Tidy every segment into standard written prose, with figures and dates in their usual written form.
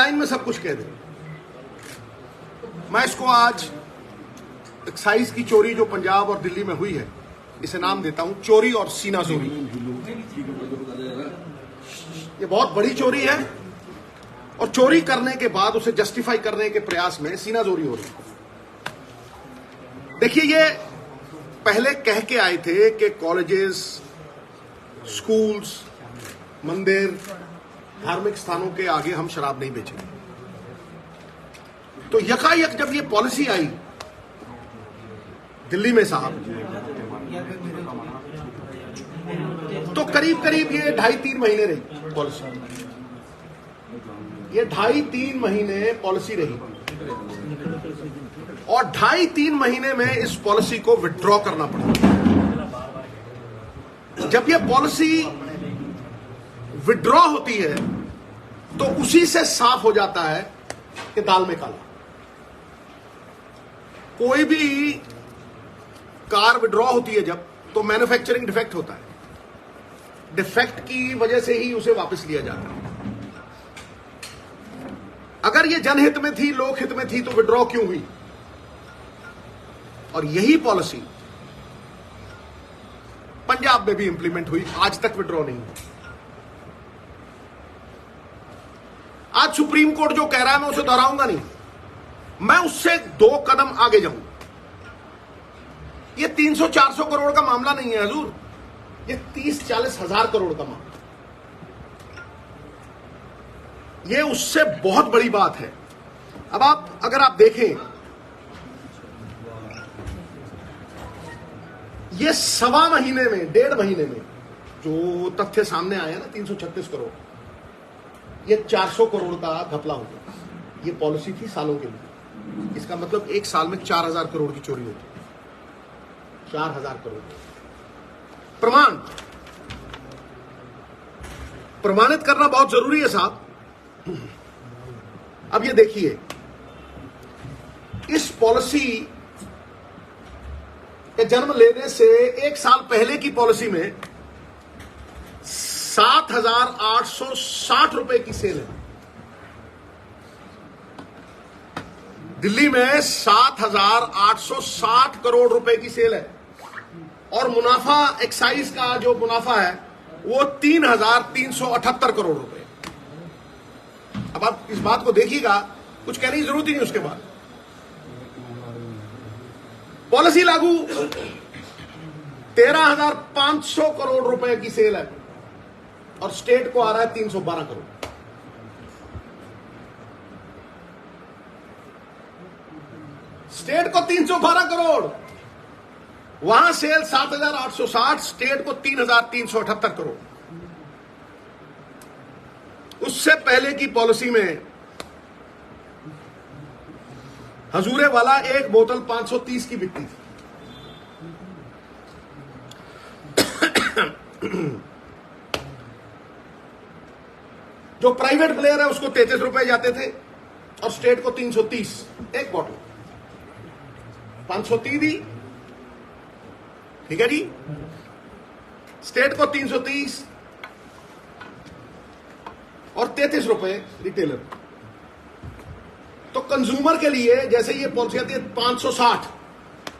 Line में सब कुछ कह दे। मैं इसको आज एक्साइज की चोरी जो पंजाब और दिल्ली में हुई है, इसे नाम देता हूं चोरी और सीना चोरी। ये बहुत बड़ी चोरी है और चोरी करने के बाद उसे जस्टिफाई करने के प्रयास में सीना चोरी हो रही है। देखिए, ये पहले कह के आए थे कि कॉलेजेस, स्कूल्स, मंदिर, धार्मिक स्थानों के आगे हम शराब नहीं बेचेंगे। तो यकायक जब ये पॉलिसी आई दिल्ली में साहब, तो करीब करीब ये 2.5-3 महीने रही पॉलिसी। ये 2.5-3 महीने पॉलिसी रही और 2.5-3 महीने में इस पॉलिसी को विड्रॉ करना पड़ा। जब ये पॉलिसी विड्रॉ होती है तो उसी से साफ हो जाता है कि दाल में काला। कोई भी कार विड्रॉ होती है जब, तो मैन्युफैक्चरिंग डिफेक्ट होता है। डिफेक्ट की वजह से ही उसे वापस लिया जाता है। अगर ये जनहित में थी, लोकहित में थी, तो विड्रॉ क्यों हुई? और यही पॉलिसी पंजाब में भी इंप्लीमेंट हुई, आज तक विड्रॉ नहीं हुई। आज सुप्रीम कोर्ट जो कह रहा है मैं उसे दोहराऊंगा नहीं, मैं उससे 2 कदम आगे जाऊंगा। ये 300-400 करोड़ का मामला नहीं है हजूर, ये 30-40 हजार करोड़ का मामला। ये उससे बहुत बड़ी बात है। अब अगर आप देखें, ये 1.25 महीने में, 1.5 महीने में जो तथ्य सामने आया ना, 336 करोड़, ये 400 करोड़ का घपला हो गया। ये पॉलिसी थी सालों के लिए। इसका मतलब एक साल में 4000 करोड़ की चोरी होती है। 4000 करोड़ प्रमाणित करना बहुत जरूरी है साहब। अब ये देखिए, इस पॉलिसी के जन्म लेने से 1 साल पहले की पॉलिसी में 7,860 रुपए की सेल है। दिल्ली में 7,860 करोड़ रुपए की सेल है और मुनाफा, एक्साइज का जो मुनाफा है वो 3,378 करोड़ रुपए। अब आप इस बात को देखिएगा, कुछ कहने की जरूरत ही नहीं। उसके बाद पॉलिसी लागू, 13,500 करोड़ रुपए की सेल है और स्टेट को आ रहा है 312 करोड़। स्टेट को 312 करोड़, वहां सेल 7,860, स्टेट को 3,378 करोड़। उससे पहले की पॉलिसी में हजूरे वाला एक बोतल 530 की बिकती थी। जो प्राइवेट प्लेयर है उसको 33 रुपए जाते थे और स्टेट को 330 एक बॉटल। 530 दी, ठीक है जी, स्टेट को 330 और 33 रुपए रिटेलर। तो कंज्यूमर के लिए जैसे ये पॉलिसी आती है 560,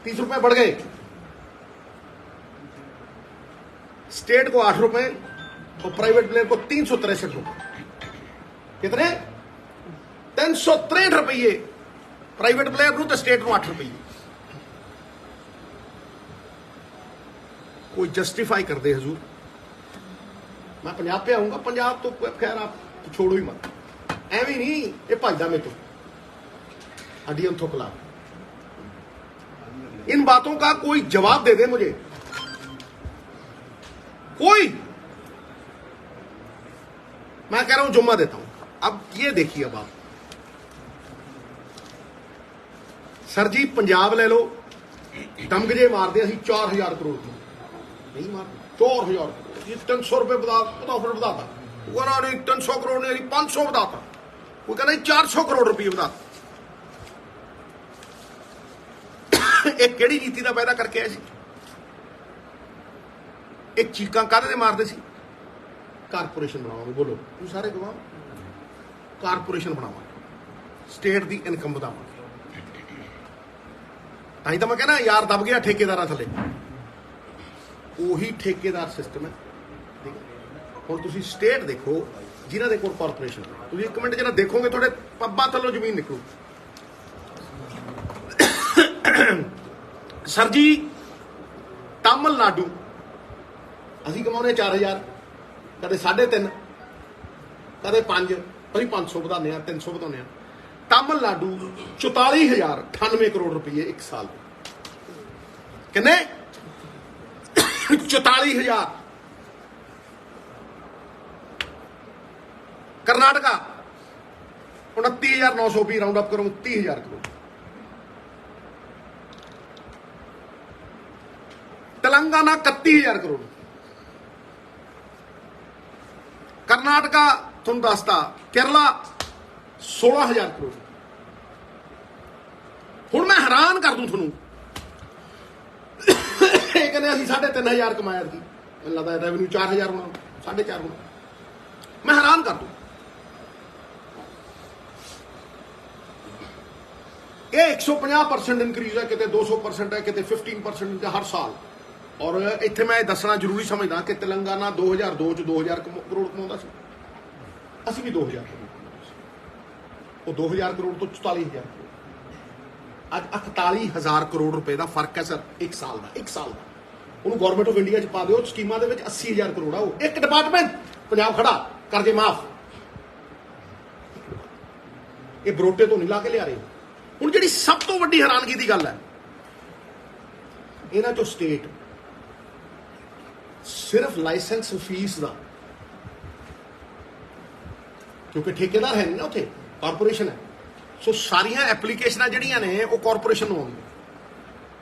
30 रुपए बढ़ गए, स्टेट को 8 रुपए और प्राइवेट प्लेयर को 363 रुपए। कितने? 363 रुपये प्राइवेट प्लेयर नु तो स्टेट को 8 रुपये। कोई जस्टिफाई कर दे हजूर। मैं पंजाब पे आऊंगा, पंजाब तो खैर आप छोड़ो ही मत, एवं नहीं ये भजदा में तो हड्डियों थोकला। इन बातों का कोई जवाब दे दे मुझे, कोई। मैं कह रहा हूं जुम्मा देता हूं। अब ये देखिए, अब आप सर जी पंजाब ले लो, दमगजे मार दे 4,000 करोड़ की, नहीं मार 4,000 करोड़। ये 300 रुपए बताता, वो कहना नहीं 300 करोड़ नहीं, 500 बताता, वो कहना 400 करोड़ रुपये बताता। एक केड़ी नीति का पैदा करके आए सी, एक चीका कादे मारते सी, कारपोरेशन बनाओगे, बोलो तू सारे गवाह। कारपोरेशन बनावांगे, स्टेट की इनकम बढ़ावांगे। तां ही तां मैं कहना यार दब गया ठेकेदारां थले, उही ठेकेदार सिस्टम है। ठीक है, हुण तुसीं स्टेट देखो जिन्हां दे कोल कारपोरेशन, तुसीं एक मिनट जरा देखोगे थोड़े पब्बां थल्लों जमीन निकलू। सर जी तमिलनाडु असीं कमाउने 4000, कदे 3.5, कदे 5, असीं 500 ਵਧਾਉਂਦੇ ਹਾਂ, 300 ਵਧਾਉਂਦੇ ਹਾਂ। तमिलनाडु 44,098 करोड़ रुपये एक साल। किन्ने? 44,000। कर्नाटका 29,920, राउंड अप करो 30,000 करोड़। तेलंगाना 31,000 करोड़। कर्नाटका तुहानूं दसता, केरला 16,000 करोड़। हुण मैं हैरान कर दूं तुहानूं, कहने असीं 3,500 कमाया थी, मैनूं लगदा रेवन्यू 4,000 होना, 4.5 होना। मैं हैरान कर दूं, ये 150% इंक्रीज है, कितने 200% है, कितने 15% हर साल। और इत्थे मैं दसना जरूरी समझदा कि तेलंगाना 2002 च 2,000 करोड़ कमाउंदा सी, असीं भी 2,000 करोड़, वो 2,000 करोड़ तो 44,000 करोड़। अज 41,000 करोड़ रुपए का फर्क है सर, एक साल का। एक साल का उन्होंने गौरमेंट ऑफ इंडिया च पा दो, स्कीमां दे विच 80,000 करोड़ आ, वो एक डिपार्टमेंट पंजाब खड़ा करजे माफ। ये बरोटे तो नहीं ला के लिया रहे। हुण जिहड़ी सब तो वड्डी हैरानगी की गल है, इन्हां चों स्टेट सिर्फ लाइसेंस फीस का, क्योंकि ठेकेदार है नहीं ना, उत्थे कारपोरेशन है, सो सारिया एप्लीकेशन जिहड़ियां ने वो कारपोरेशन नूं आउंदियां।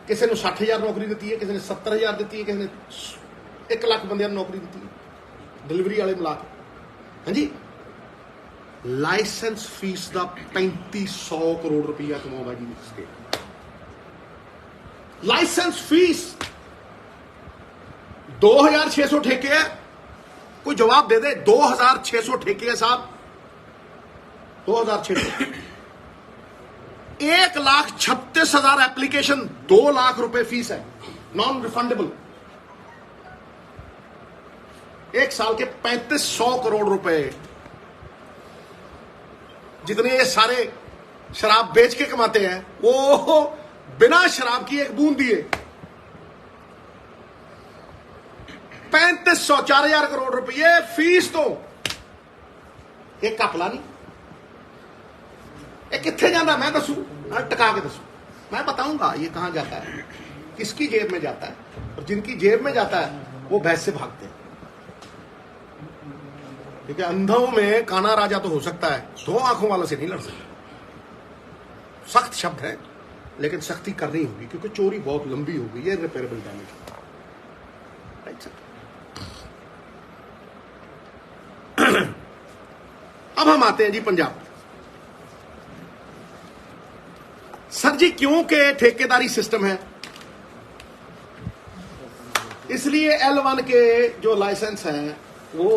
किसी ने 60,000 नौकरी दी है, किसी ने 70,000 दी है, किसी ने 1 लाख बंदियां नौकरी दी है, डिलीवरी वाले मिला के। हाँ जी, लाइसेंस फीस का 3,500 करोड़ रुपया कमाउंदा जी स्टेट। लाइसेंस फीस 2,600 ठेके है, कोई जवाब दे दे। 2,600 ठेके है साहब, 2,600। 1,36,000 एप्लीकेशन, 2 लाख रुपए फीस है, नॉन रिफंडेबल। एक साल के 3,500 करोड़ रुपए, जितने ये सारे शराब बेच के कमाते हैं, वो बिना शराब की एक बूंद दिए 3,500, 4,000 करोड़ रुपये फीस। तो एक कपला नहीं, ये कित्थे जाता मैं दसूं, मैं टका के दसूं, मैं बताऊंगा ये कहां जाता है, किसकी जेब में जाता है। और जिनकी जेब में जाता है वो भैंस से भागते हैं। क्योंकि अंधों में काना राजा तो हो सकता है, 2 आंखों वालों से नहीं लड़ सकता। सख्त शब्द है, लेकिन सख्ती करनी होगी, क्योंकि चोरी बहुत लंबी हो गई है, रिपेयरेबल डैमेज। अब हम आते हैं जी पंजाब। सर जी क्योंकि ठेकेदारी सिस्टम है, इसलिए L1 के जो लाइसेंस हैं वो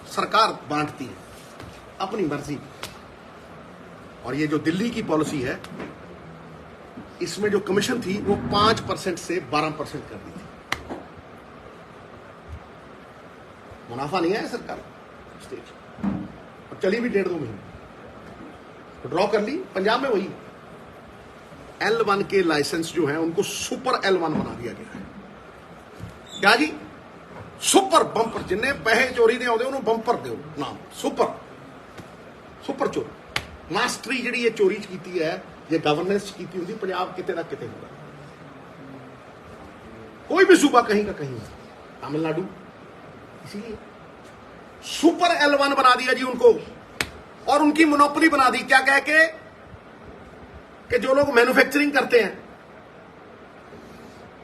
सरकार बांटती है अपनी मर्जी। और ये जो दिल्ली की पॉलिसी है, इसमें जो कमीशन थी वो 5% से 12% कर दी थी। मुनाफा नहीं है सरकार स्टेज, और चली भी 1.5-2 महीने, तो ड्रॉ कर ली। पंजाब में वही L1 के लाइसेंस जो हैं उनको सुपर L1 बना दिया गया है। क्या जी? सुपर बंपर, जिन्हें पैसे चोरी दे आउंदे उन्होंने बंपर दो नाम, सुपर सुपर चोरी। मास्टरी जिहड़ी ये चोरी कीती है, ये गवर्नेंस कीती होंदी, पंजाब किते ना किते होगा। कोई भी सूबा कहीं का कहीं, तमिलनाडु, इसीलिए सुपर L1 बना दिया जी उनको। और उनकी मोनोपोली बना दी, क्या कह के कि जो लोग मैन्युफैक्चरिंग करते हैं,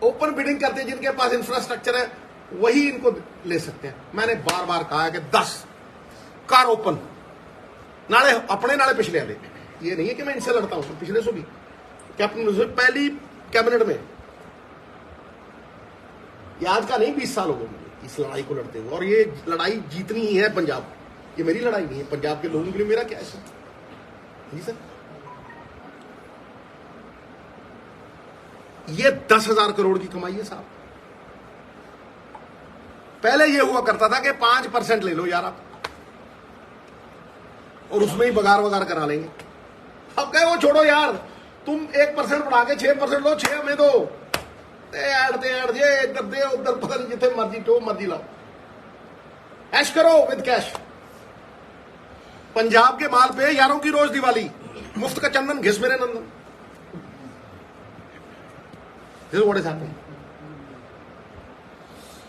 ओपन बिडिंग करते हैं, जिनके पास इंफ्रास्ट्रक्चर है वही इनको ले सकते हैं। मैंने बार बार कहा है कि 10 कार ओपन, नाले अपने नाले पिछले आते। ये नहीं है कि मैं इनसे लड़ता हूं, पिछले से भी कैप्टन पहली कैबिनेट में, ये आज का नहीं 20 साल हो गए इस लड़ाई को लड़ते हुए, और ये लड़ाई जीतनी ही है पंजाब। ये मेरी लड़ाई नहीं है, पंजाब के लोगों के लिए मेरा क्या है सर? जी सर, ये 10,000 करोड़ की कमाई है साहब। पहले ये हुआ करता था कि 5% ले लो यार आप, और उसमें ही बगार वगार करा लेंगे। अब कहे वो छोड़ो यार, तुम 1% बढ़ा के 6% लो, 6 में दो, ऐड ये इधर दे उधर, पता नहीं जितने मर्जी तो मर्जी लाओ, ऐश करो विद कैश। पंजाब के माल पे यारों की रोज दिवाली, मुफ्त का चंदन घिस मेरे नंदन। This is what is happening.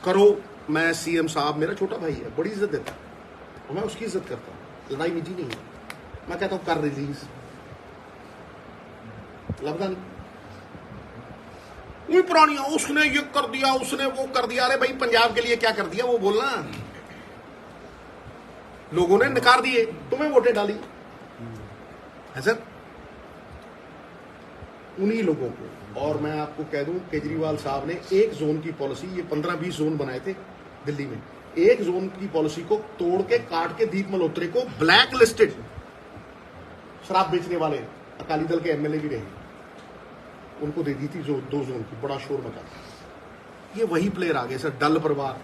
करो, मैं सीएम साहब मेरा छोटा भाई है, बड़ी इज्जत देता हूं और मैं उसकी इज्जत करता हूं, लड़ाई निजी नहीं है। मैं कहता हूं कर रिलीज, लगता नहीं वही पुरानी, उसने ये कर दिया उसने वो कर दिया। अरे भाई पंजाब के लिए क्या कर दिया वो बोलना। लोगों ने नकार दिए, तुम्हें वोटें डाली है सर, उन्हीं लोगों को। और मैं आपको कह दूं, केजरीवाल साहब ने एक जोन की पॉलिसी, ये 15-20 जोन बनाए थे दिल्ली में, एक जोन की पॉलिसी को तोड़ के काट के दीप मल्होत्रा को ब्लैक लिस्टेड शराब बेचने वाले अकाली दल के एमएलए भी रहे, उनको दे दी थी जो 2 जोन की, बड़ा शोर मचा था। ये वही प्लेयर आ गए सर, डल परिवार,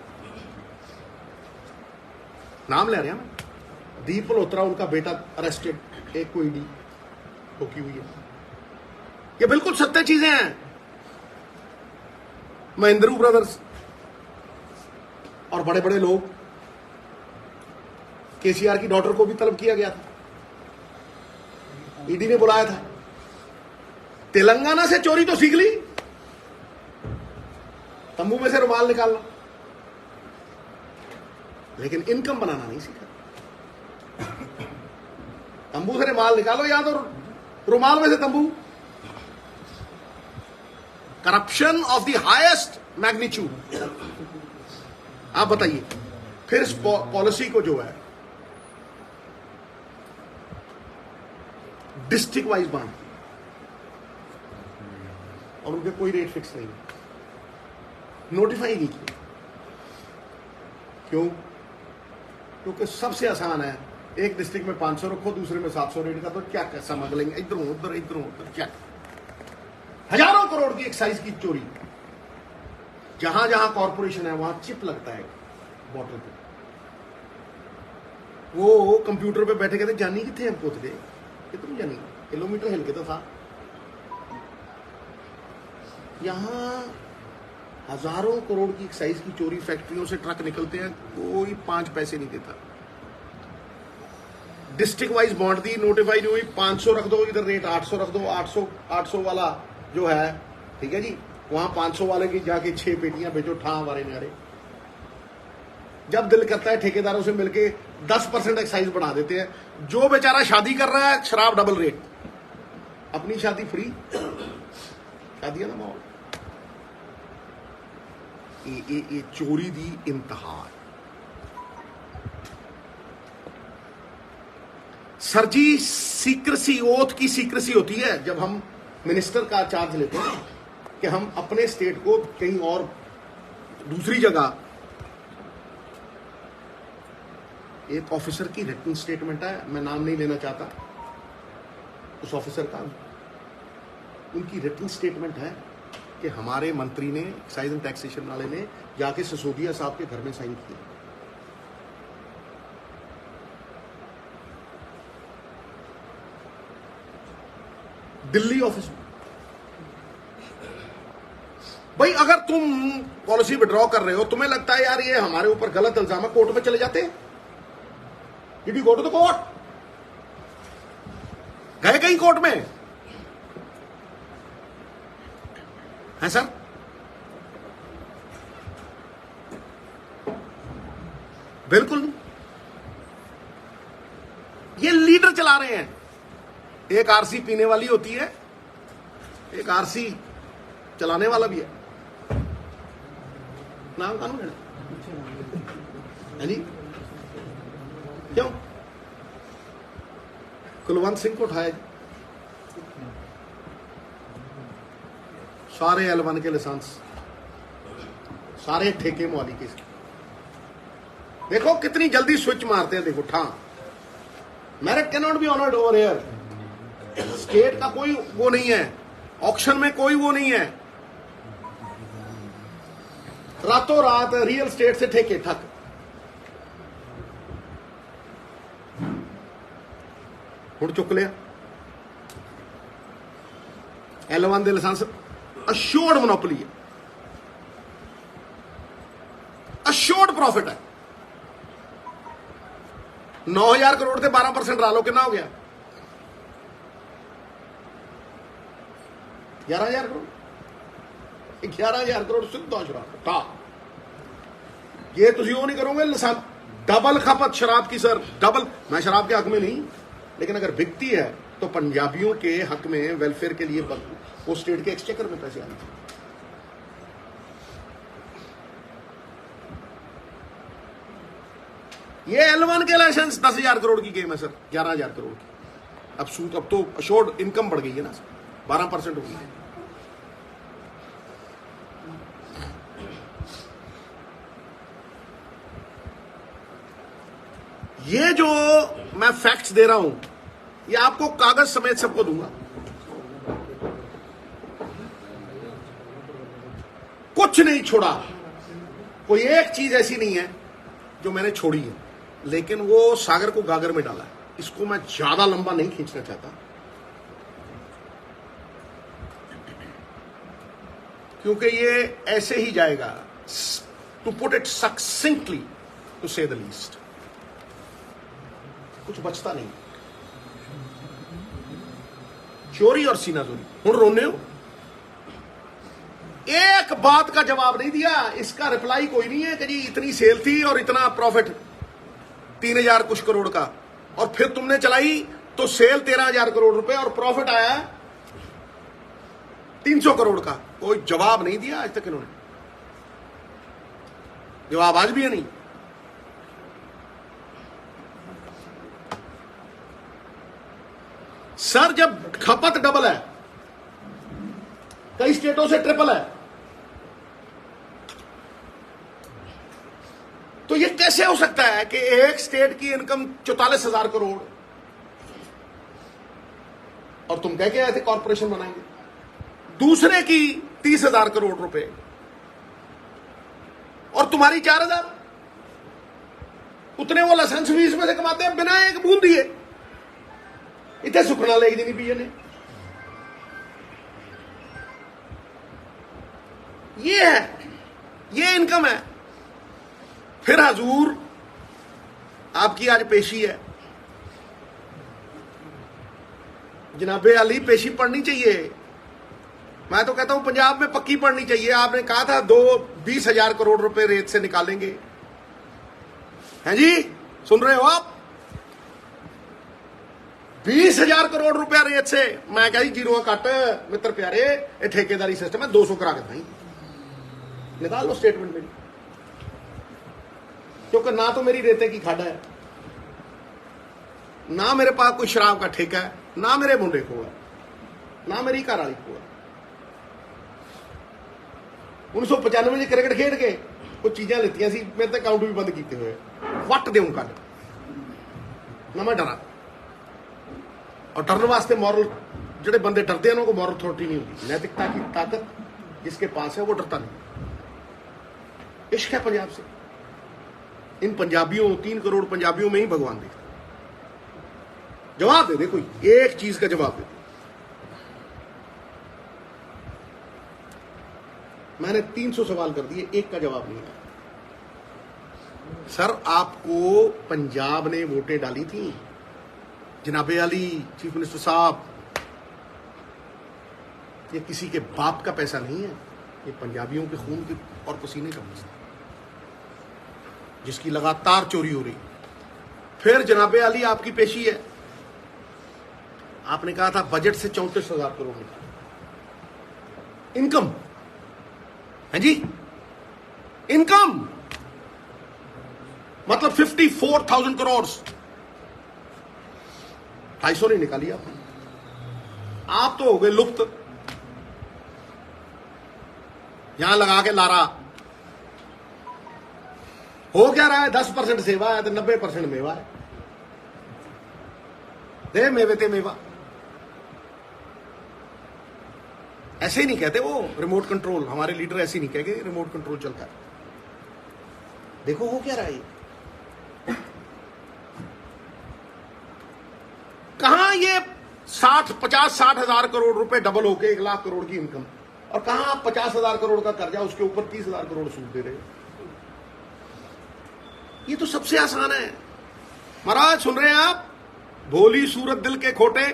नाम ले रहे हैं। दीप मल्होत्रा उनका बेटा अरेस्टेड, एक को ईडी ठोकी हुई है। ये बिल्कुल सत्य चीजें हैं। महेंद्रू ब्रदर्स और बड़े बड़े लोग, केसीआर की डॉटर को भी तलब किया गया था, ईडी ने बुलाया था। तेलंगाना से चोरी तो सीख ली, तंबू में से रुमाल निकालना, लेकिन इनकम बनाना नहीं सीखा। तंबू से रुमाल निकालो या तो रुमाल में से तंबू। Corruption of the highest magnitude. आप बताइए, फिर इस पॉलिसी को जो है डिस्ट्रिक्ट वाइज बांट, और उनके कोई रेट फिक्स नहीं, नोटिफाई नहीं किया। क्यों? क्योंकि सबसे आसान है, एक डिस्ट्रिक्ट में 500 रखो, दूसरे में 700 रेट का, तो क्या क्या समझ लेंगे, इधरों उधर इधरों उधर, क्या हजारों करोड़ की एक्साइज की चोरी। जहां जहां कॉर्पोरेशन है वहां चिप लगता है बॉटल पे, वो कंप्यूटर पे बैठे कहते जानी कितने हम पहुंच गए, कितनी जानी, किलोमीटर हिल के तो था। यहां हजारों करोड़ की एक्साइज की चोरी, फैक्ट्रियों से ट्रक निकलते हैं, कोई 5 पैसे नहीं देता। डिस्ट्रिक्ट वाइज बांट दी, नोटिफाई नहीं हुई, 500 रख दो, इधर रेट 800 रख दो, 800 वाला जो है, ठीक है जी, वहां 500 वाले की जाके 6 पेटियां बेचो, ठा हमारे न्यारे। जब दिल करता है ठेकेदारों से मिलके 10% एक्साइज बढ़ा देते हैं। जो बेचारा शादी कर रहा है, शराब डबल रेट, अपनी शादी फ्री, शादियां ना माहौल। ये चोरी दी इंतहा। सर जी, सीक्रेसी, ओथ की सीक्रेसी होती है जब हम मिनिस्टर का चार्ज लेते हैं कि हम अपने स्टेट को कहीं और दूसरी जगह। एक ऑफिसर की रिटन स्टेटमेंट है, मैं नाम नहीं लेना चाहता उस ऑफिसर का, उनकी रिटन स्टेटमेंट है कि हमारे मंत्री ने, एक्साइज एंड टैक्सेशन वाले ने जाके सिसोदिया साहब के घर में साइन किया। दिल्ली ऑफिस में। भाई अगर तुम पॉलिसी विड्रॉ कर रहे हो, तुम्हें लगता है यार ये हमारे ऊपर गलत इल्जाम है, कोर्ट में चले जाते हैं। Did you go to the court? गए कहीं कोर्ट में? है सर? बिल्कुल नहीं। ये लीडर चला रहे हैं। एक आरसी पीने वाली होती है, एक आरसी चलाने वाला भी है। नाम कानून है जी? क्यों? कुलवंत सिंह को उठाया, सारे L1 के लाइसेंस, सारे ठेके मालिक के। देखो कितनी जल्दी स्विच मारते हैं, देखो ठा merit can not be honoured over here. State का कोई वो नहीं है, ऑक्शन में कोई वो नहीं है, रातों रात रियल स्टेट से ठेके ठक। हुण चुक लिया L1 दे लाइसेंस, अश्योर्ड मोनोपोली है, अश्योर्ड प्रॉफिट है। 9,000 करोड़ से 12% ला लो, कितना हो गया? 11,000 करोड़। 11,000 करोड़ सिद्धा शराब। ये तुम वो नहीं करोगे डबल खपत शराब की सर, डबल। मैं शराब के हक में नहीं, लेकिन अगर बिकती है तो पंजाबियों के हक में, वेलफेयर के लिए वो स्टेट के एक्सचेकर में पैसे आने चाहिए। ये L1 के लाइसेंस 10,000 करोड़ की गेम है सर, 11,000 करोड़ की। अब तो अशोर्ड इनकम बढ़ गई है ना सर, 12% हो गई है। ये जो मैं फैक्ट्स दे रहा हूं, ये आपको कागज समेत सबको दूंगा। कुछ नहीं छोड़ा, कोई एक चीज ऐसी नहीं है जो मैंने छोड़ी है, लेकिन वो सागर को गागर में डाला है। इसको मैं ज्यादा लंबा नहीं खींचना चाहता, क्योंकि ये ऐसे ही जाएगा। टू पुट इट सक्सिंक्टली, टू से द लीस्ट, कुछ बचता नहीं। चोरी और सीनाजोरी। हुण रोने हो, एक बात का जवाब नहीं दिया, इसका रिप्लाई कोई नहीं है कि जी इतनी सेल थी और इतना प्रॉफिट 3,000 कुछ करोड़ का, और फिर तुमने चलाई तो सेल 13,000 करोड़ रुपए और प्रॉफिट आया 300 करोड़ का। कोई जवाब नहीं दिया आज तक इन्होंने, जवाब आज भी है नहीं। सर जब खपत डबल है, कई स्टेटों से ट्रिपल है, तो ये कैसे हो सकता है कि एक स्टेट की इनकम 44,000 करोड़ और तुम कह के आए थे कॉर्पोरेशन बनाएंगे, दूसरे की 30,000 करोड़ रुपए और तुम्हारी 4,000? उतने वो लाइसेंस फीस में से कमाते हैं बिना एक बूंद दिए। इतने सुखना ले देनी पी ने। ये है, ये इनकम है। फिर हजूर आपकी आज पेशी है, जनाबे अली पेशी पढ़नी चाहिए। मैं तो कहता हूं पंजाब में पक्की पढ़नी चाहिए। आपने कहा था 20,000 करोड़ रुपए रेत से निकालेंगे, हैं जी? सुन रहे हो आप? 20,000 करोड़ रुपया रेत से। मैं कहा जी जीरो कट मित्र प्यारे, ये ठेकेदारी सिस्टम है, 200 करा के था। निकाल लो स्टेटमेंट मेरी, क्योंकि ना तो मेरी रेते की खाड़ा है, ना मेरे पास कोई शराब का ठेका है, ना मेरे मुंडे को है, ना मेरी घर वाली को है। 1995 में क्रिकेट खेड के कुछ चीजें लेती सी, मेरे तो अकाउंट भी बंद किए हुए, वट देऊं कल ना मैं डरा। और डरने वास्ते मॉरल, जो बंदे डरते हैं उनको मॉरल अथॉरिटी नहीं होती। नैतिकता की ताकत जिसके पास है वो डरता नहीं। इश्क है पंजाब से। इन पंजाबियों, 3 करोड़ पंजाबियों में ही भगवान देखता। जवाब दे कोई एक चीज का जवाब दे। मैंने 300 सवाल कर दिए, एक का जवाब नहीं है। सर आपको पंजाब ने वोटें डाली थी, जनाबे अली चीफ मिनिस्टर साहब, ये किसी के बाप का पैसा नहीं है, ये पंजाबियों के खून की और पसीने का पैसा, जिसकी लगातार चोरी हो रही। फिर जनाबे अली आपकी पेशी है, आपने कहा था बजट से 34,000 करोड़ निकाल इनकम है जी। इनकम मतलब 54,000 करोड़, 250 नहीं निकाली आपने। आप तो हो गए लुप्त, यहां लगा के लारा। हो क्या रहा है? 10% सेवा है तो 90% मेवा है। दे मेवे ते मेवा। ऐसे ही नहीं कहते वो रिमोट कंट्रोल, हमारे लीडर ऐसे ही नहीं कहेंगे रिमोट कंट्रोल चलता है। देखो हो क्या रहा है, कहां ये 50-60 हजार करोड़ रुपए डबल होके 1 लाख करोड़ की इनकम, और कहां आप 50,000 करोड़ का कर्जा, उसके ऊपर 30,000 करोड़ सूद दे रहे हो। ये तो सबसे आसान है महाराज। सुन रहे हैं आप? भोली सूरत दिल के खोटे,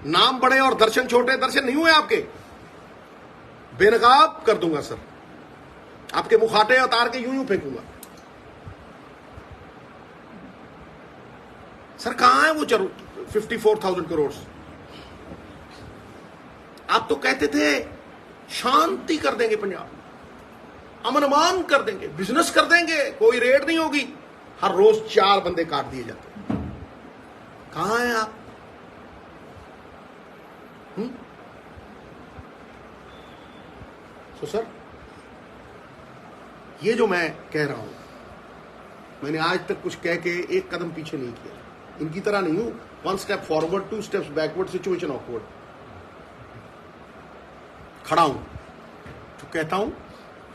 नाम बड़े और दर्शन छोटे। दर्शन नहीं हुए आपके? बेनकाब कर दूंगा सर, आपके मुखाटे उतार के यूं यूं फेंकूंगा। सर कहां है वो 54,000 करोड़? आप तो कहते थे शांति कर देंगे पंजाब, अमन अमान कर देंगे, बिजनेस कर देंगे, कोई रेड नहीं होगी। हर रोज 4 बंदे काट दिए जाते हैं। कहां हैं आप? तो सर ये जो मैं कह रहा हूं, मैंने आज तक कुछ कह के एक कदम पीछे नहीं किया। इनकी तरह नहीं हूं 1 step forward 2 steps backward, situation awkward. खड़ा हूं तो कहता हूं,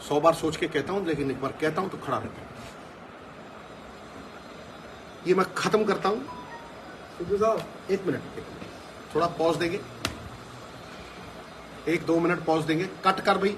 100 बार सोच के कहता हूं, लेकिन एक बार कहता हूं तो खड़ा रहता हूं। ये मैं खत्म करता हूं। सिद्धू साहब 1 मिनट, थोड़ा पॉज देंगे, 1-2 मिनट पॉज देंगे। कट कर भाई।